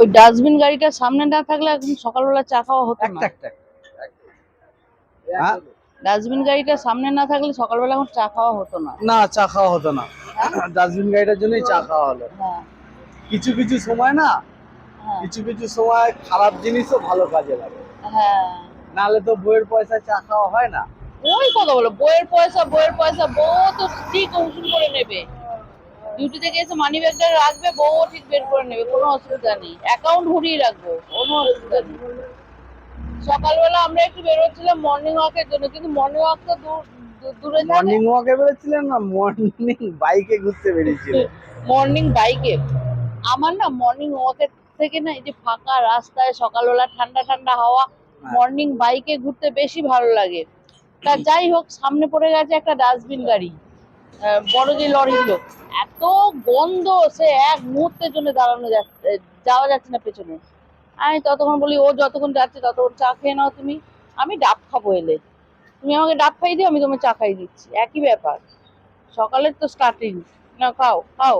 ওই ডাস্টবিন গাড়িটা সামনে না থাকলে এখন সকালবেলা চা খাওয়া হতো না। হ্যাঁ ডাস্টবিন গাড়িটা সামনে না থাকলে সকালবেলা এখন চা খাওয়া হতো না। না, চা খাওয়া হতো না। হ্যাঁ ডাস্টবিন গাড়িটার জন্যই চা খাওয়া হলো। হ্যাঁ কিছু কিছু সময় না, হ্যাঁ কিছু কিছু সময় খারাপ জিনিসও ভালো কাজে লাগে, হ্যাঁ। নাহলে তো বইয়ের পয়সায় চা খাওয়া হয় না। ওই কথা বলো, বইয়ের পয়সা বউ তো ঠিক উসুল করে নেবে। ডিউটি থেকে এসে মানি ব্যাগটা রাখবে, বউ ঠিক বের করে নেবে, কোনো অসুবিধা নেই। অ্যাকাউন্ট ঘুরিয়ে রাখবো, কোনো অসুবিধা নেই। সকালবেলা আমরা একটু বেরোচ্ছিলাম মর্নিং ওয়াকের জন্য, কিন্তু মর্নিং ওয়াক তো দূরে থাকে। মর্নিং ওয়াকে বেরোচ্ছিলেন না, মর্নিং বাইকে ঘুরতে বেরিয়েছিলেন? মর্নিং বাইকে। আমার না মর্নিং ওয়াকের থেকে না, এই যে ফাঁকা রাস্তায় সকালবেলা ঠান্ডা ঠান্ডা হাওয়া, মর্নিং বাইকে ঘুরতে বেশি ভালো লাগে। তা যাই হোক, সামনে পড়ে গেছে একটা ডাস্টবিন গাড়ি, বড় যে লরিগুলো, এত গন্ধ, সে এক মুহূর্তের জন্য যাওয়া যাচ্ছে না পেছনে। আমি ততক্ষণ বলি, ও যতক্ষণ যাচ্ছে ততক্ষণ চা খেয়ে নাও তুমি, আমি ডাব খাবো এলে। তুমি আমাকে ডাব খাই দিও, আমি তোমাকে চা খাই দিচ্ছি, একই ব্যাপার। সকালের তো স্টার্টিং। না, খাও খাও।